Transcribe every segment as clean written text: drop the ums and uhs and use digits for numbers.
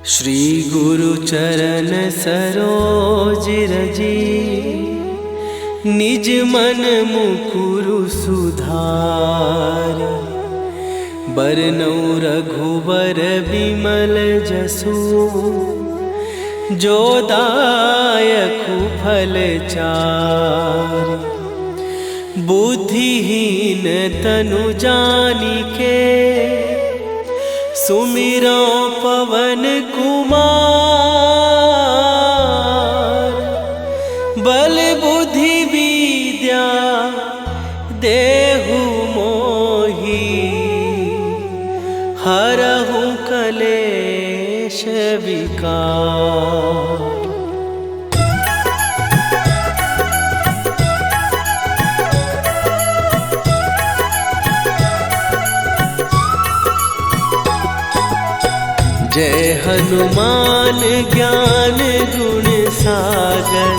श्री गुरु चरण सरोज रजी, निज मन मुकुरु सुधार। बरनौ रघुबर बिमल जसु, जो दायकु फल चार। बुद्धिहीन तनु जानिके, सुमिरो पवन कुमार। बल बुद्धि विद्या देहु मोहि, हरहु कलेश विकार। जय हनुमान ज्ञान गुण सागर,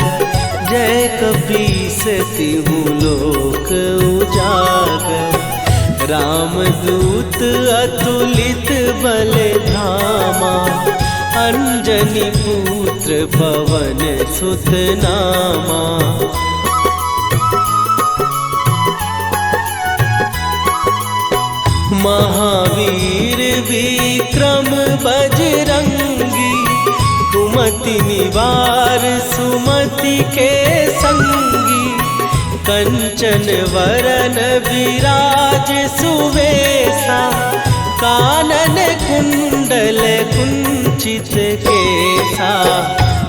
जय कपीस तिहु लोक उजागर। रामदूत अतुलित बल धामा, अंजनी पुत्र पवन सुत नामा। महावीर विक्रम बजरंगी, कुमति निवार सुमति के संगी। कंचन वरन विराज सुवेशा, कानन कुंडल कुंचित केसा।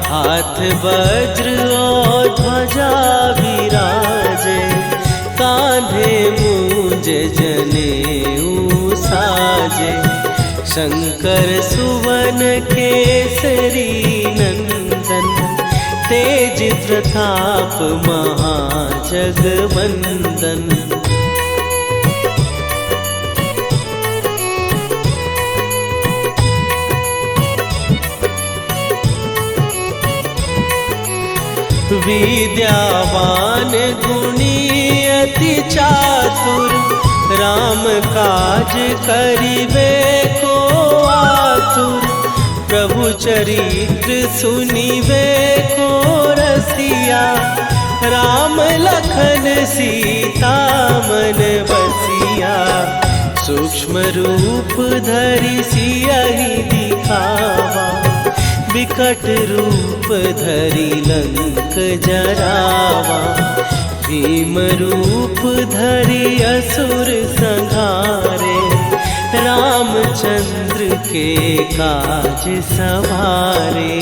हाथ वज्र और ध्वजा विराजे, कांधे मूंज जनेऊ साजे। शंकर सुवन केसरी नंदन, तेज प्रताप महाजगवंदन। विद्यावान गुणी अति चातुर, राम काज करिबे को आतुर। प्रभु चरित्र सुनिबे को रसिया, राम लखन सीता मन बसिया। सूक्ष्म रूप धरि सियहि दिखावा, विकट रूप धरि लंक जरावा। भीम रूप धरि असुर संहारे, रामचंद्र के काज सवारे।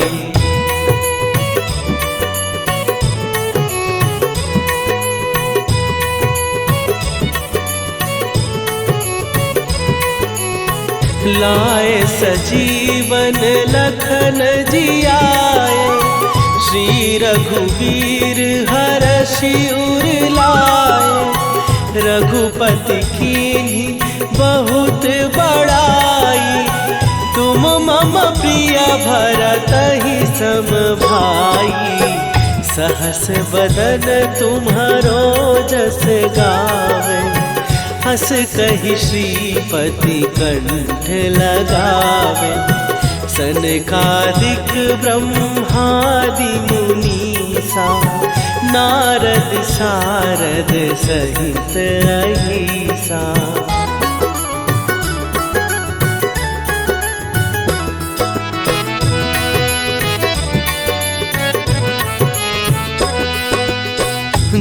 लाए सजीवन लखन जियाए, श्री रघुवीर हरषि उर लाए। रघुपति कीन्ही बहुत बड़ाई, तुम मम प्रिय भरतहि सम भाई। सहस बदन तुम्हारो जस गावे, हस कहि श्रीपति कंठ लगावे। सनकादिक ब्रह्मादि मुनीसा, नारद सारद सहित अहिसा।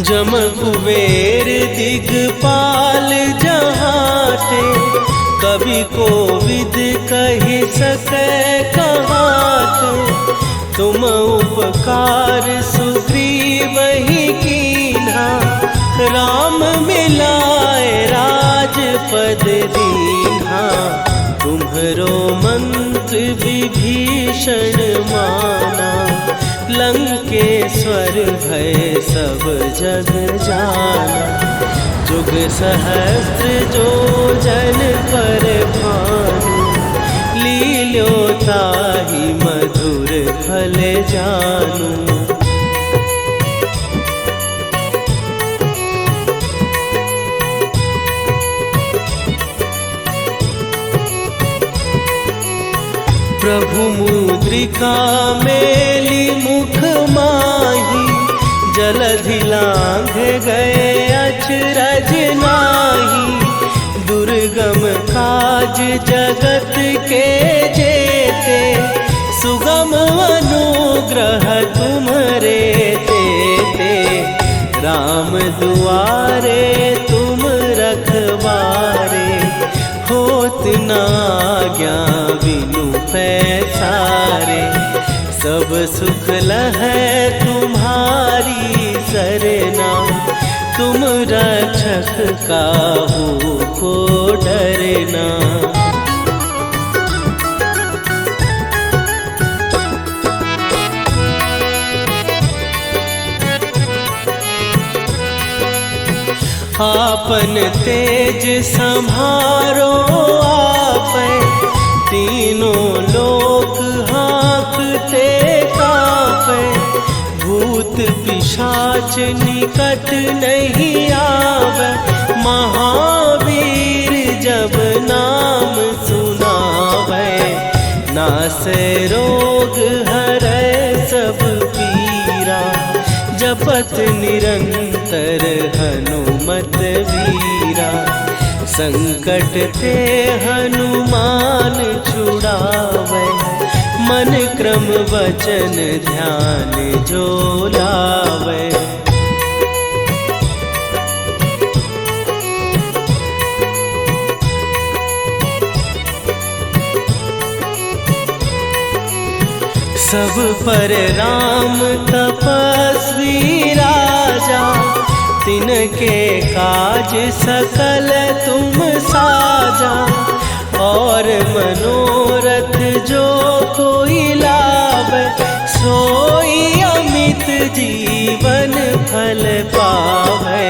जम कुबेर दिगपाल जहाते, कवि कोविद कहि सकै कहाते। तुम उपकार सुग्रीवहि कीन्हा, राम मिलाए राजपद दीन्हा। तुम्हरो मंत्र विभीषण माना, लंकेश्वर भय सब जग जाना। जुग सहस्त्र जो जन पर भानु, लील्यो ताहि मधुर फल जानू। प्रभु मुद्रिका मेली मुख माही, जलधि लांघ गए अचरज नाही। दुर्गम काज जगत के जेते, सुगम अनुग्रह तुम्हरे तेते। राम दुआरे तुम रखवारे, होत न आज्ञा बिनु पैसारे। सब सुख लहै तुम्हारी सरना, तुम रक्षक काहू को डरना। आपन तेज संभारो आपै, तीनों लोक हाँकते कांपै। भूत पिशाच निकट नहीं आवे, महावीर जब नाम सुनावे। नासै रोग हरै सब पीरा, जपत निरंतर हनुमत वीरा। संकट ते हनुमान छुड़ावे, मन क्रम वचन ध्यान जो लावे। सब पर राम तपस्वी राजा, तिनके काज सकल तुम साजा। और मनोरथ जो कोई लावे, सोई अमित जीवन फल पावे।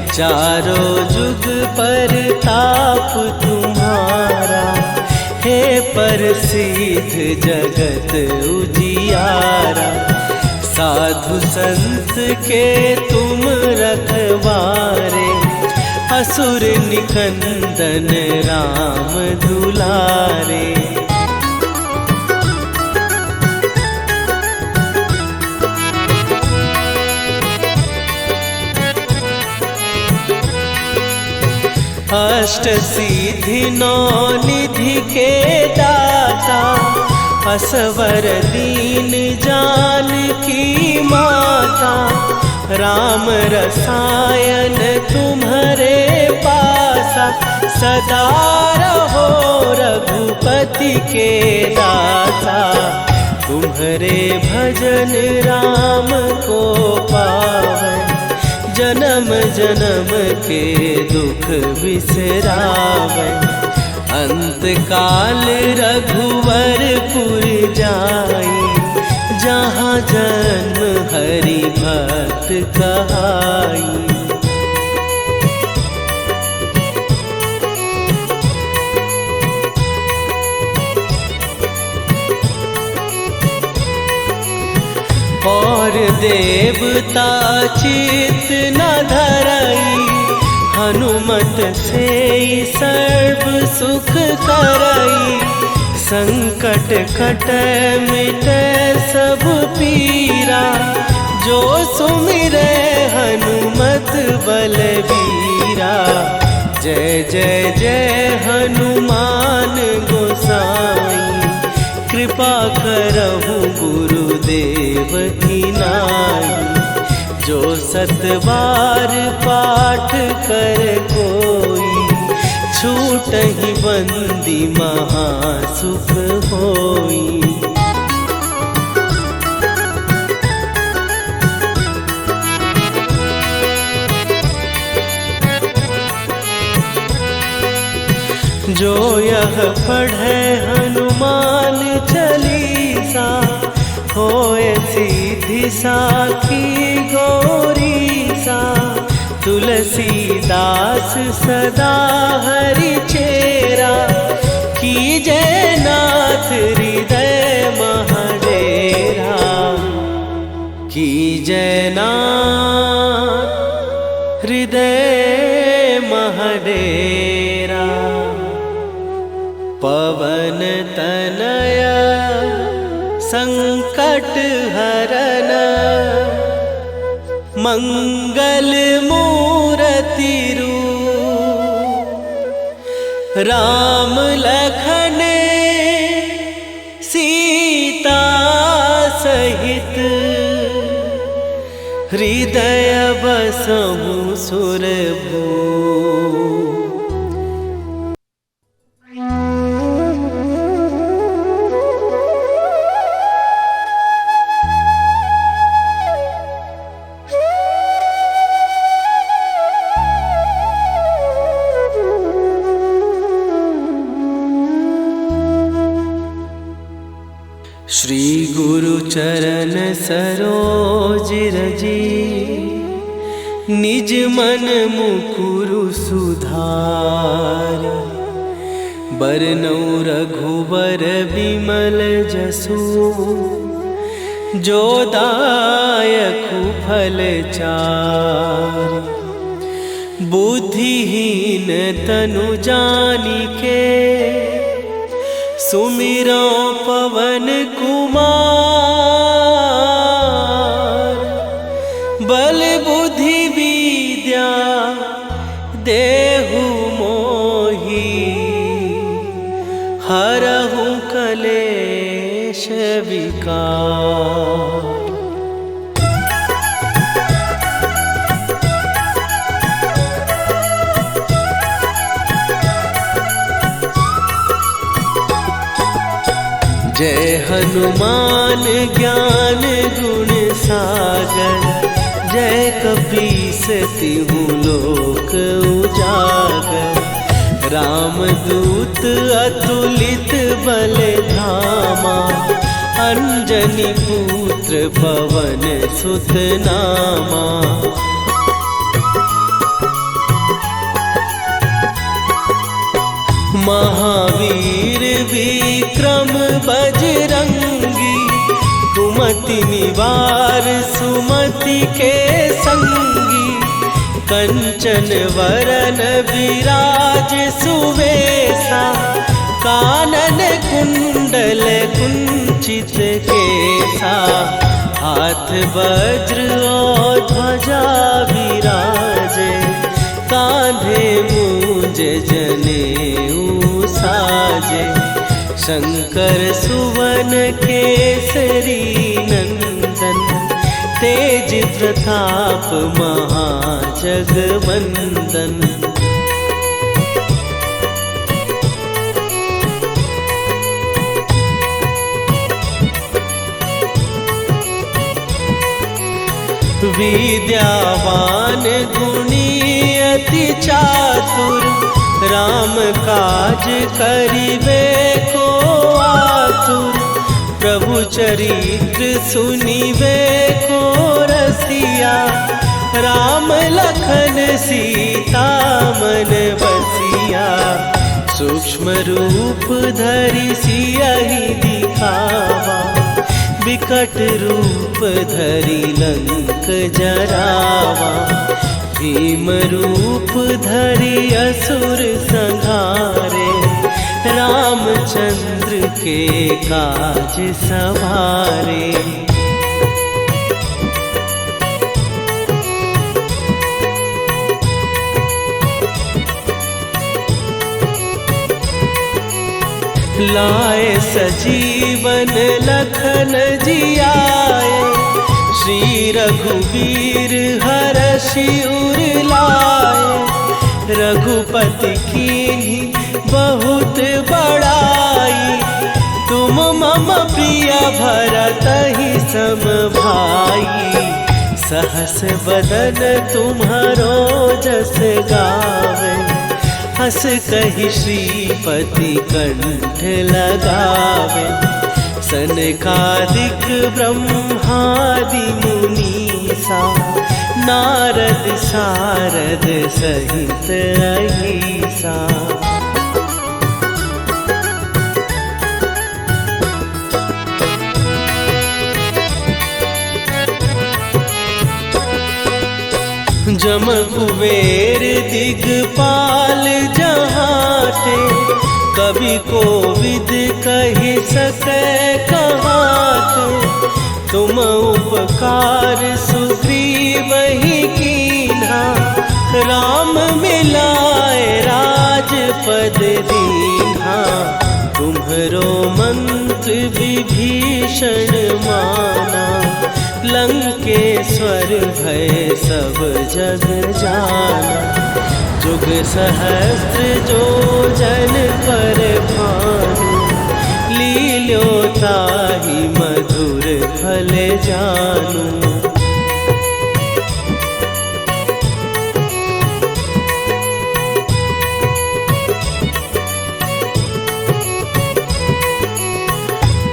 चारों जुग पर ताप तुम्हारा, हे प्रसिद्ध जगत उजियारा। साधु संत के तुम रखवारे, असुर निकंदन राम दुलारे। अष्ट सिद्धि नौ निधि के दाता, असवर दीन जानकी माता। राम रसायन तुम्हारे पासा, सदा रहो रघुपति के दासा। तुम्हारे भजन राम को पावै, जन्म जन्म के दुख बिसरावै। अंत काल रघुवरपुर जाई, जहाँ जन्म हरि भक्त कहाई। और देवता चित न धरई, हनुमत से सर्व सुख करई। संकट कटै मिटै सब पीरा, जो सुमिरै हनुमत बलबीरा। जय जय जय हनुमान गोसाई, कृपा करहु गुरुदेव की नाई। जो सत बार पाठ कर कोई, छूटहि बंदी महासुख होई। जो यह पढ़े हनुमान चालीसा, होए सीधी साखी गौरीसा। तुलसीदास सदा हरि चेरा, कीजय नाथ हृदय महडेरा। कीजय नाथ हृदय महडेरा। पवन तनय संकट हरन मंगल मूर्ति रूप राम लखन सीता सहित हृदय बसहु सुरभू। श्री गुरु चरण सरोज रजी निज मन मुकुरु सुधार। बरनउँ रघुबर बिमल जसु जो दायकु फल चार। बुद्धिहीन तनु जानिके सुमिरो पवन कुमार। बल बुद्धि विद्या देहु मोहि हरहु कलेश विकार। जय हनुमान ज्ञान गुण सागर। जय कपीस तिहु लोक उजागर। रामदूत अतुलित बल धामा। अंजनी पुत्र पवन सुत नामा। महावीर विक्रम बजरंगी। कुमति निवार सुमति के संगी। कंचन वरन विराज सुवेशा। कानन कुंडल कुंचित केसा। हाथ वज्र और ध्वजा विराजे। कांधे मूंज जनेऊ साजे। शंकर सुवन केसरी नंदन। तेज प्रताप महाजगवंदन। विद्यावान गुणी अति चातुर। राम काज करिबे को आतुर। प्रभु चरित्र सुनिबे को रसिया। राम लखन सीता मन बसिया। सूक्ष्म रूप धरि सियहि दिखावा। विकट रूप धरि लंक जरावा। भीम रूप धरि असुर संहारे। रामचंद्र के काज सवारे। लाए सजीवन लखन जियाए। श्री रघुवीर हरषि उर लाए। रघुपति कीन्ही बहुत बड़ाई। तुम मम प्रिय भरतहि सम भाई। सहस बदन तुम्हारो जस गावे। हस कहि श्रीपति कंठ लगावे। सनकादिक ब्रह्मादि मुनीसा। नारद सारद सहित अहिसा। जम कुबेर दिगपाल जहाते। कवि कोविद कहि सकै कहाते। तुम उपकार सुग्रीव ही कीन्हा, राम मिलाए राजपद दीन्हा। तुम्हरो मंत्र विभीषण माना, लंकेश्वर भय सब जग जाना। जुग सहस्त्र जो जन पर भानु, लील्यो ताहि मधुर फल जानू।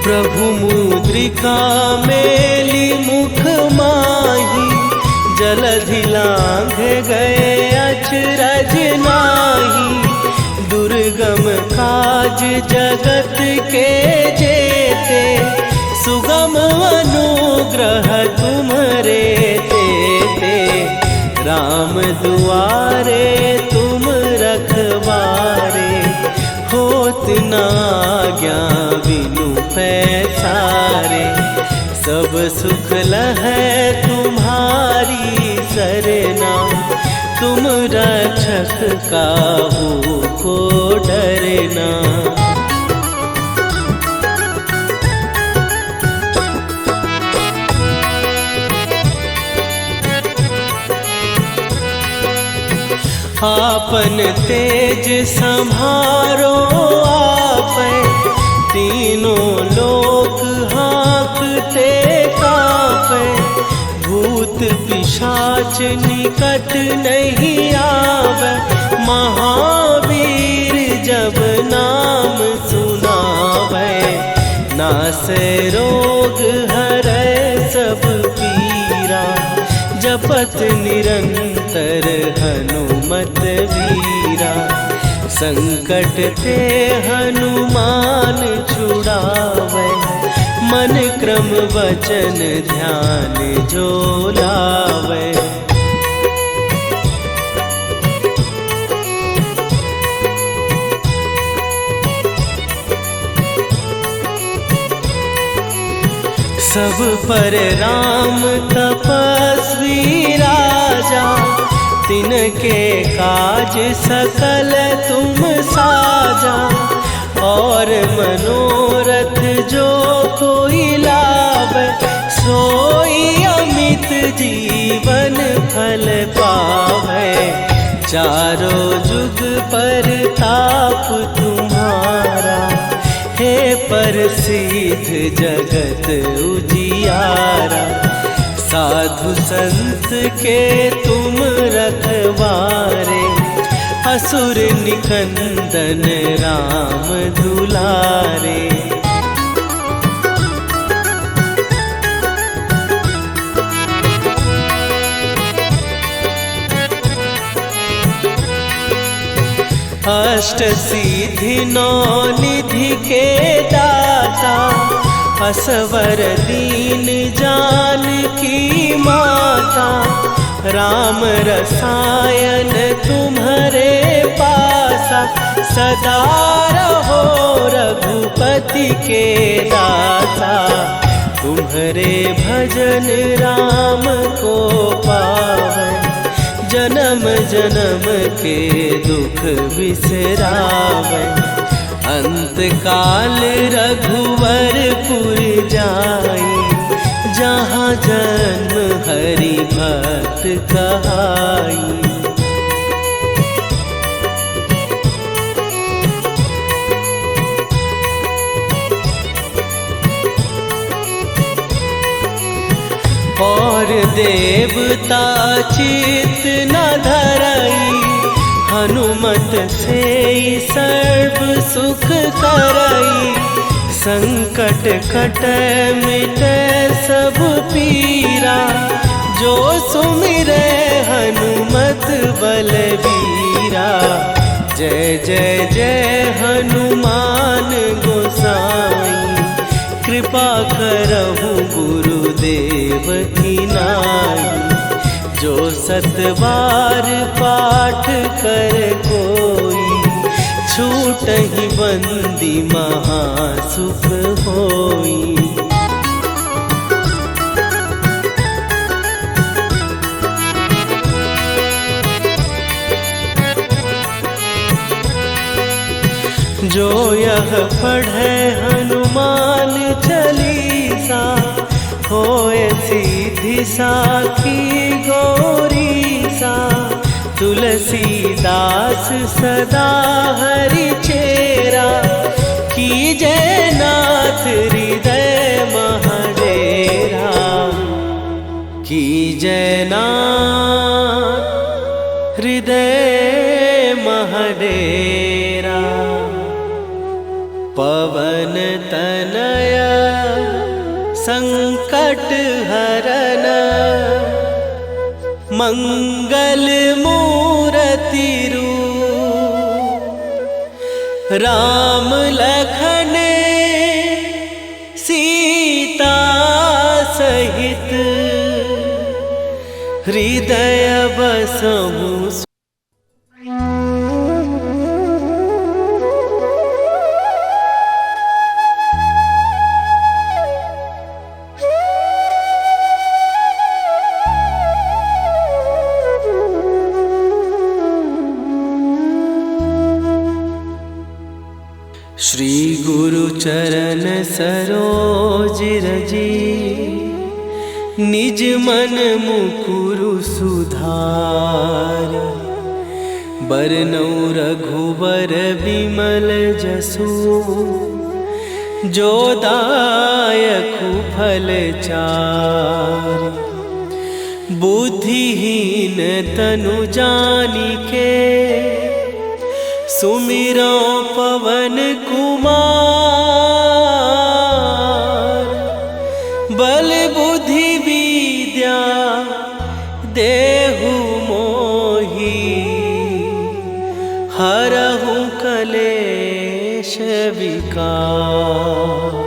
प्रभु मुद्रिका मेली मुख माही, जलधि लांघ गए अचरज नाहि। दुर्गम काज जगत के जेते, सुगम अनुग्रह तुम्हरे तेते। राम दुआरे तुम रखवारे, होत न आज्ञा बिनु पैसारे। सब सुख लहै तुम्हारी सरना, तुम रक्षक काहू को डरना। आपन तेज संभारो आपै, तीनों लोक हाँकते काँपै। भूत पिशाच निकट नहीं आवे, महावीर जब नाम सुनावे। नासै रोग हरै सब पीरा, जपत निरंतर हनुमत वीरा। संकट ते हनुमान छुड़ावे, मन क्रम वचन ध्यान जो लावे। सब पर राम तपस्वी राजा, तिनके काज सकल तुम साजा। और मनोरथ जो कोई लावे, सोई अमित जीवन फल पावे। चारों जुग पर ताप तुम्हारा, हे प्रसिद्ध जगत उजियारा। साधु संत के तुम रखवारे, असुर निकंदन राम दुलारे। अष्ट सिद्धि नौ निधि के दाता, असवर दीन जानकी माता। राम रसायन तुम्हारे पासा, सदा रहो रघुपति के दासा। तुम्हारे भजन राम को पावे, जन्म जन्म के दुख बिसरावे। अंत काल रघुवरपुर जाई, जहाँ जन्म हरि भक्त कहाई। और देवता चित न धरई, हनुमत से सर्व सुख करई। संकट कटै मिटै सब पीरा, जो सुमिरै हनुमत बलबीरा। जय जय जय हनुमान गोसाई, कृपा करहु गुरुदेव की नाई। जो सतबार पाठ कर कोई, छूटहि बंदी महासुख होई। जो यह पढ़े हनुमान चालीसा, होए सीधी साखी गौरी सा। तुलसीदास सदा हरि चेरा, कीजय नाथ हृदय महडेरा। कीजय नाथ हृदय महडेरा। पवन तनय संकट हरन, मंगल मूरति रूप। राम लखन सीता सहित, हृदय बसहु। श्री गुरु चरण सरोज रजी, निज मन मुकुरु सुधार। बरनौ रघुबर विमल जसु, जो दायकु फल चार। बुद्धिहीन तनु जानिके, सुमिरो पवन कुमार। बल बुद्धि विद्या देहु मोहि, हरहु कलेश विकार।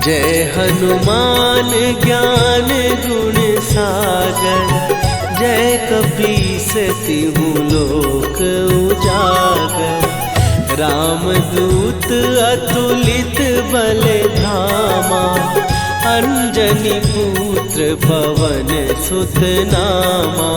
जय हनुमान ज्ञान गुण सागर, जय कपीस तिहु लोक उजागर। रामदूत अतुलित बल धामा, अंजनी पुत्र पवन सुत नामा।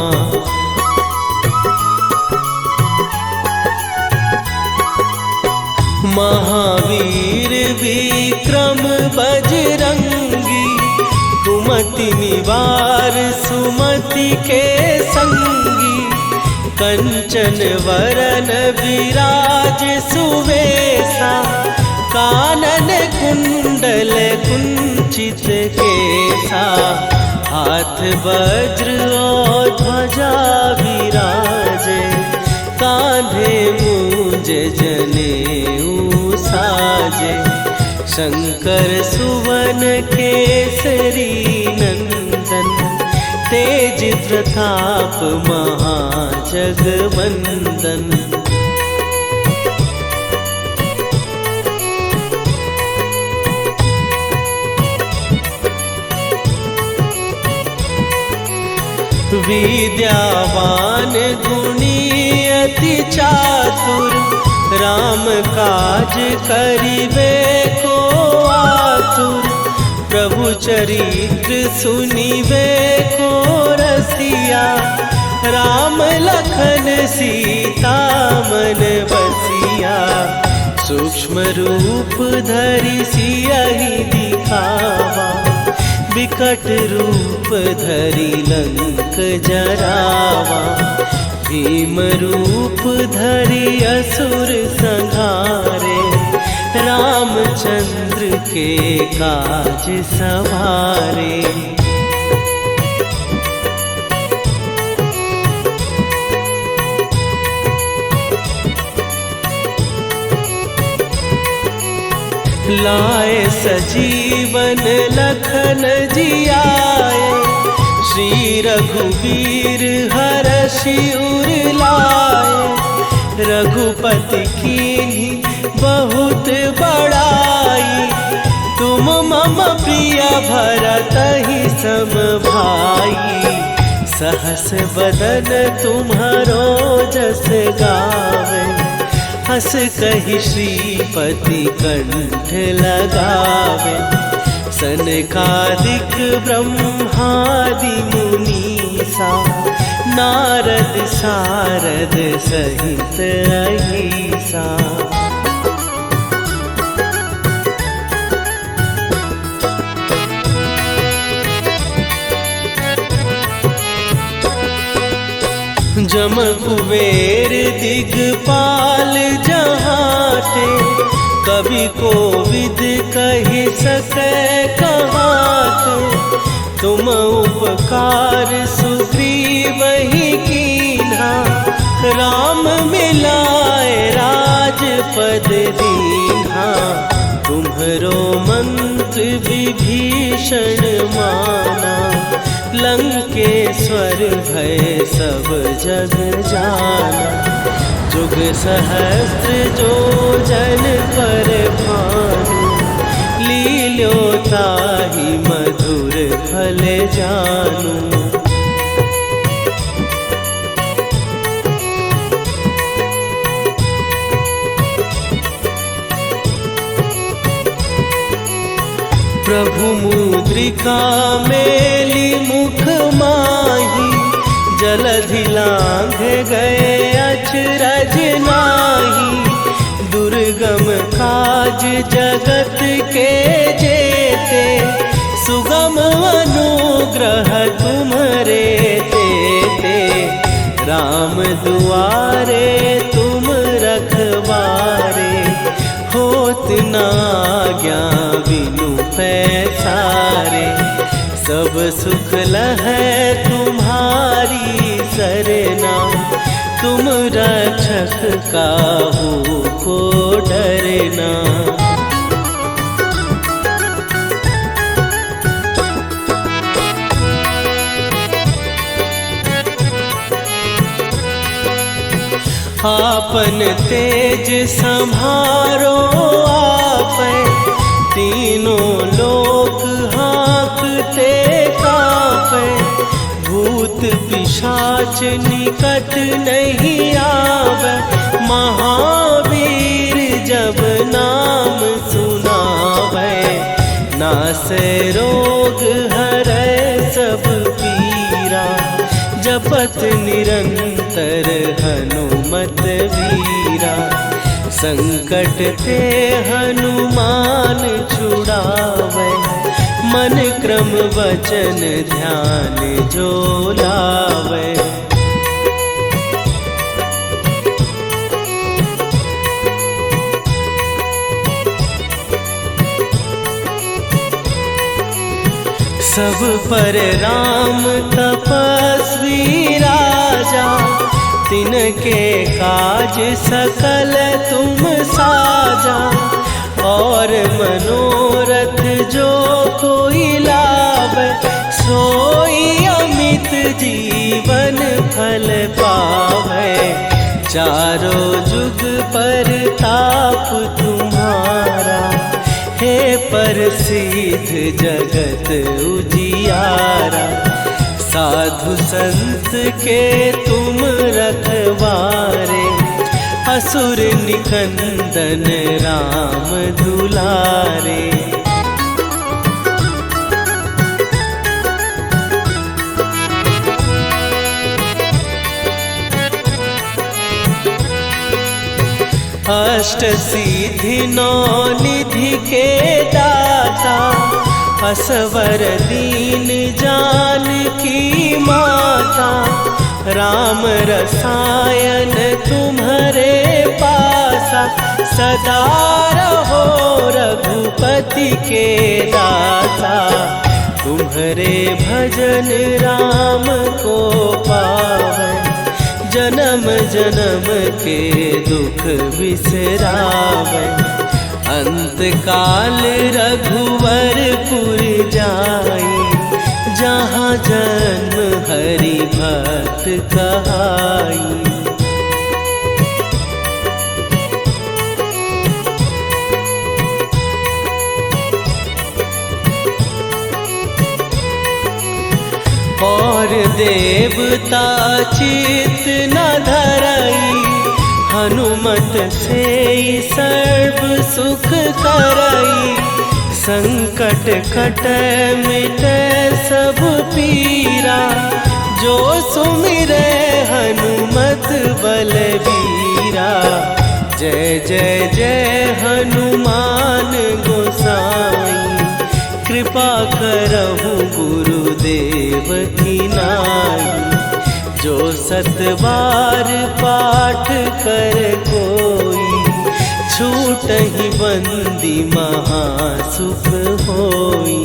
महावीर विक्रम बजरंगी, कुमति निवार सुमति के संगी। कंचन वरन विराज सुवेशा, कानन कुंडल कुंचित केसा। हाथ वज्र और ध्वजा विराजे, कांधे मूंज जनेऊ साजे। शंकर सुवन केसरी नंदन, तेज प्रताप महाजगवंदन। विद्यावान गुणी अति चातुर, राम काज करिबे को आतुर। प्रभु चरित्र सुनिबे को रसिया, राम लखन सीता मन बसिया। सूक्ष्म रूप धरि सियहि दिखावा, विकट रूप धरि लंक जरावा। भीम रूप धरि असुर संहारे, रामचंद्र के काज सवारे। लाए सजीवन लखन जियाए, श्री रघुवीर हरषि उर लाए। रघुपति कीन्ही बहुत बड़ाई, तुम मम प्रिय भरतहि सम भाई। सहस बदन तुम्हारो जस गावे, हस कहि श्रीपति कंठ लगावे। सनकादिक ब्रह्मादि मुनीसा नारद सारद सहित अहिसा। जम कुबेर दिगपाल जहाँ थे, कवि को विद कहि सकै कहाते। तुम उपकार सुग्रीव ही कीन्हा, राम मिलाए राजपद दीन्हा। तुम्हरो मंत्र विभीषण माना, लंकेश्वर भय सब जग जाना। जुग सहस्त्र जो जन पर भानु, लील्यो ताहि मधुर फल जानू। प्रभु मुद्रिका मेली मुख माही, जलधि लांघ गए अचरज नाही। दुर्गम काज जगत के जेते, सुगम अनुग्रह तुम्हरे तेते। राम दुआरे तुम रखवारे, होत न आज्ञा बिनु पैसारे। सब सुख लहै तुम्हारी सरना, तुम रक्षक काहू को डरना। आपन तेज संभारो आपै, तीनों लोक हाँकते कापै। भूत पिशाच निकट नहीं आवे, महावीर जब नाम सुनावे। नासै रोग हरै सब पीरा, जपत निरंतर हनुमत वीरा। संकट ते हनुमान छुड़ावे, मन क्रम वचन ध्यान जो लावे। सब पर राम तपस्वी राजा, तिनके काज सकल तुम साजा। और मनोरथ जो कोई लावे, सोई अमित जीवन फल पावे। चारों जुग पर ताप तुम्हारा, हे प्रसिद्ध जगत उजियारा। साधु संत के तुम रखवारे, असुर निकंदन राम दुलारे। अष्ट सिद्धि नौ निधि के दाता, असवर दीन जानकी माता। राम रसायन तुम्हारे पासा, सदा रहो रघुपति के दासा। तुम्हारे भजन राम को पावे, जन्म जन्म के दुख बिसरावे। अंत काल रघुवरपुर जाई, जहाँ जन्म हरि भक्त कहाई। और देवता चित न धरई, हनुमत से सर्व सुख करई। संकट कटे मिटे सब पीरा, जो सुमिरे हनुमत बलबीरा। जय जय जय हनुमान गोसाई, कृपा करहु गुरुदेव की नाई। जो 7 बार पाठ कर कोई, छूटहि बंदी महासुख होई।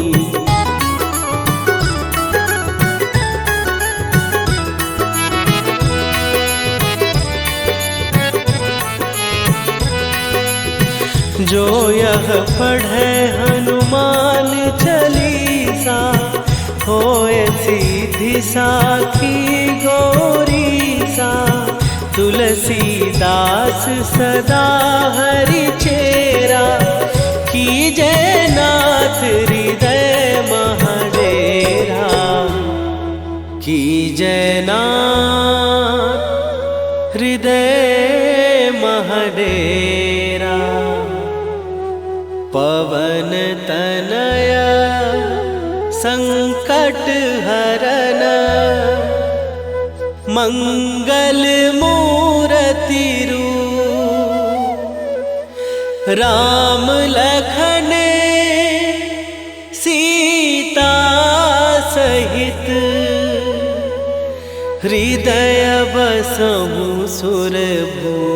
जो यह पढ़े हनुमान चालीसा, होए सीधी साखी गौरीसा। तुलसीदास सदा हरि चेरा, कीजय नाथ हृदय महडेरा। कीजय नाथ हृदय महडेरा। पवन तनया संकट हरन, मंगल मूर्ति रूप। राम लखन सीता सहित, हृदय बसहु सुरभूप।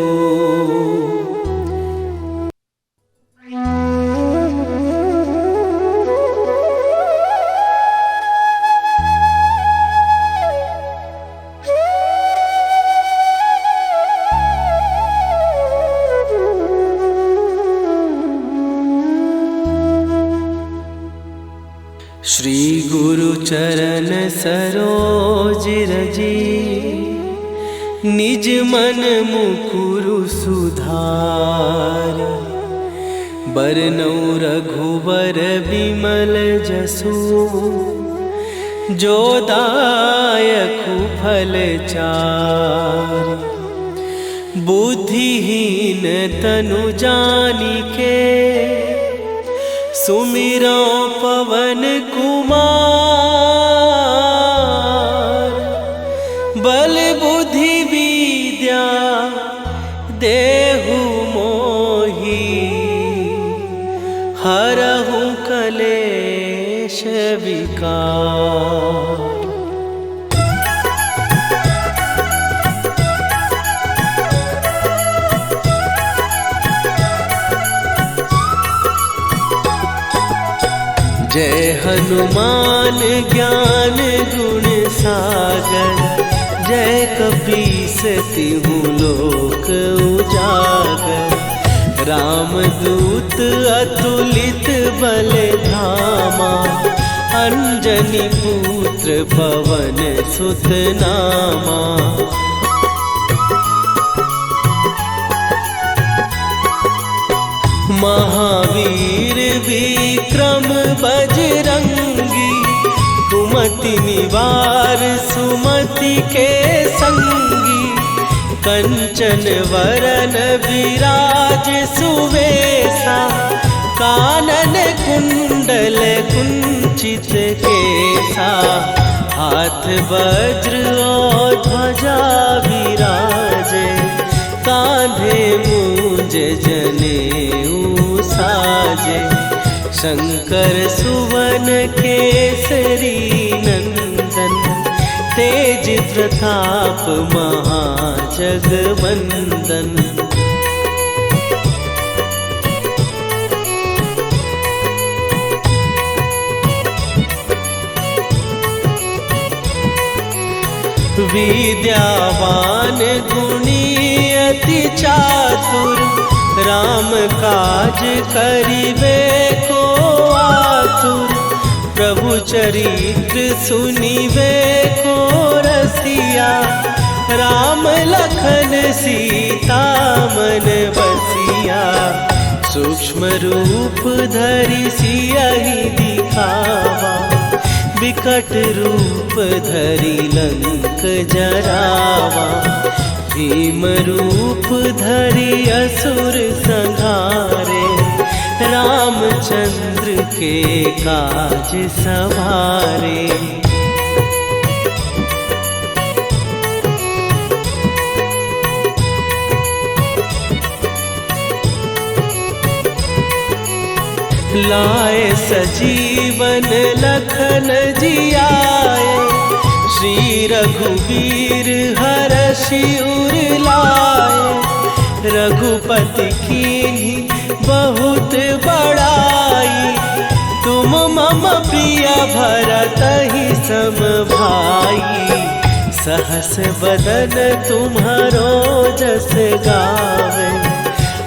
श्री गुरु चरण सरोज रजी, निज मन मुकुरु सुधार। बरनउँ रघुबर बिमल जसु, जो दायकु फल चारि। बुद्धिहीन तनु जानिके, सुमिरो पवन कुमार। बल बुद्धि विद्या देहु मोहि, हरहु कलेश विकार। जय हनुमान ज्ञान गुण सागर, जय कपीस तिहु लोक उजागर। रामदूत अतुलित बल धामा, अंजनी पुत्र पवन सुत नामा। महावीर विक्रम बजरंगी, कुमति निवार सुमति के संगी। कंचन वरन विराज सुवेशा, कानन कुंडल कुंचित केसा। हाथ वज्र और ध्वजा विराजे, कांधे मूंज जनेऊ साजे। शंकर सुवन केसरी नंदन, तेज प्रताप महाजगवंदन। विद्यावान गुणी अति चातुर, राम काज करिबे को आतुर। प्रभु चरित्र सुनिबे को रसिया, राम लखन सीता मन बसिया। सूक्ष्म रूप धरि सियहि दिखावा, विकट रूप धरि लंक जरावा। भीम रूप धरि असुर संहारे, रामचंद्र के काज सवारे। लाए सजीवन लखन जियाए, श्री रघुवीर हरषि उर लाए। रघुपति कीन्ही बहुत बड़ाई, तुम मम प्रिय भरतहि सम भाई। सहस बदन तुम्हारो जस गावे,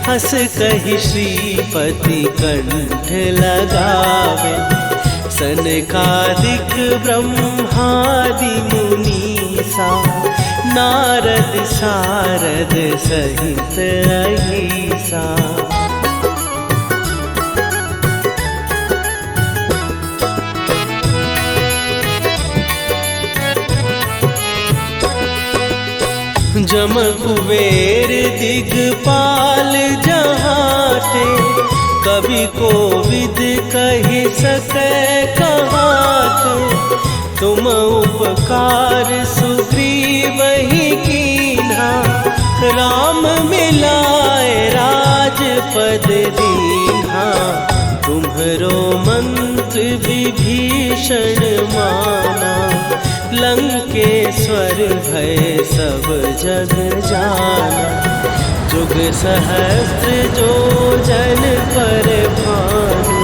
हस कहि श्रीपति कंठ लगावे। सनकादिक ब्रह्मादि मुनीसा, नारद सारद सहित अहिसा। जम कुबेर दिगपाल जहाते, कवि कोविद कहि सकै कहाते। तुम उपकार सुग्रीवहि कीन्हा, राम मिलाए राजपद दीन्हा। तुम्हरो मंत्र विभीषण माना, लंकेश्वर भय सब जग जाना। जुग सहस्त्र जो जन पर भानु,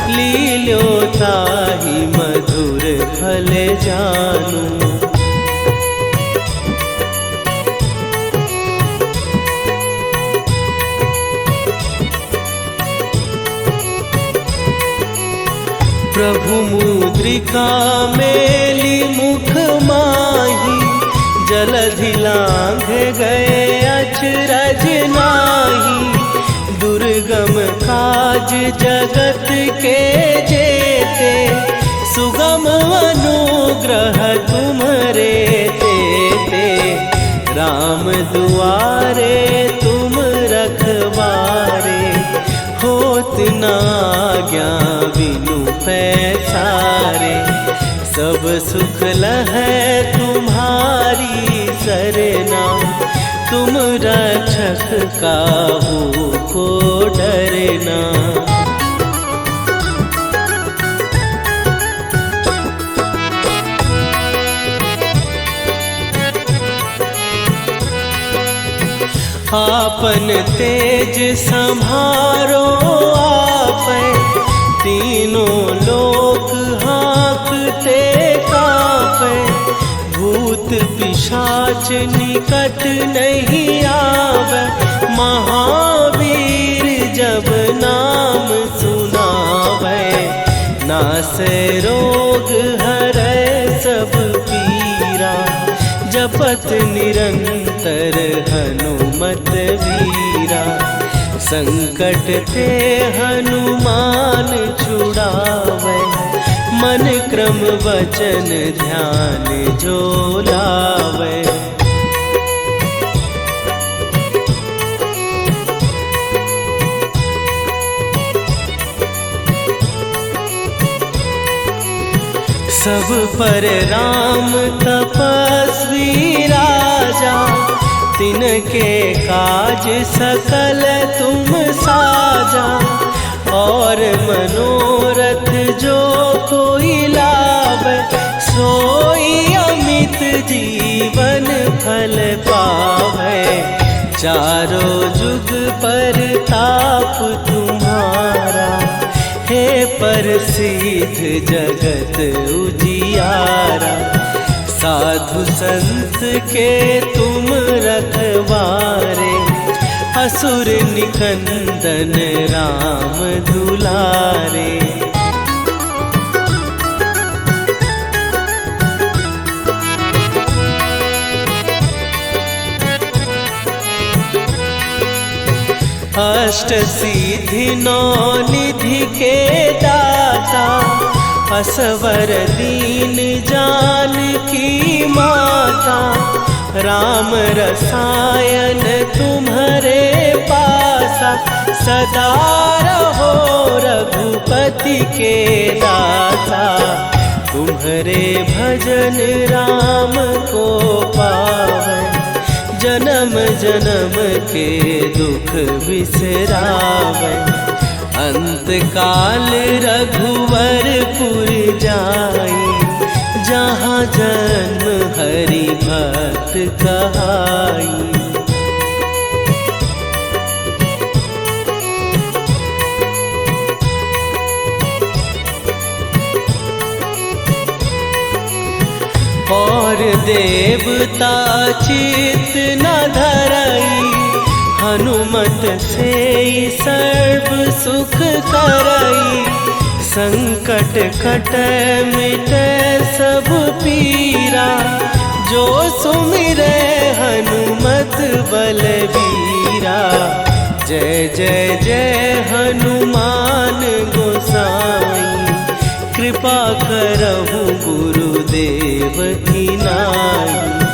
लील्यो ताहि मधुर फल जानू। प्रभु मुद्रिका मेली मुख माही, जलधि लांघ गए अचरज नाही। दुर्गम काज जगत के जेते, सुगम अनुग्रह तुम्हरे तेते। राम दुआरे तुम रखवारे, होत न आज्ञा बिनु पैसारे। सब सुख लहै तुम्हारी सरना, तुम रक्षक काहू को डरना। आपन तेज सम्हारो आपै, तीनों लोक हाँकते कांपै। भूत पिशाच निकट नहीं आवे, महावीर जब नाम सुनावे। नासै रोग हरै सब पीरा, जपत निरंतर हनुमत वीरा। संकट ते हनुमान छुड़ावे, मन क्रम वचन ध्यान जो लावे। सब पर राम तपस्वी राजा, तिनके काज सकल तुम साजा। और मनोरथ जो कोई लावे, सोई अमित जीवन फल पावे। चारों जुग पर ताप तुम्हारा, हे प्रसिद्ध जगत उजियारा। साधु संत के तुम रखवारे, असुर निकंदन राम दुलारे। अष्ट सिद्धि नौ निधि के दाता, असवर दीन जानकी माता। राम रसायन तुम्हारे पास, दासा, सदा रहो रघुपति के दासा। तुम्हारे भजन राम को पावै, जन्म जन्म के दुख बिसरावै। अंत काल रघुवरपुर जाई, जहाँ जन्म हरि भक्त कहाई। और देवता चित न धरई, हनुमत से सर्व सुख करई। संकट कटै मिटै सब पीरा, जो सुमिरै हनुमत बलबीरा। जय जय जय हनुमान गोसाई, कृपा करहु गुरुदेव की नाई।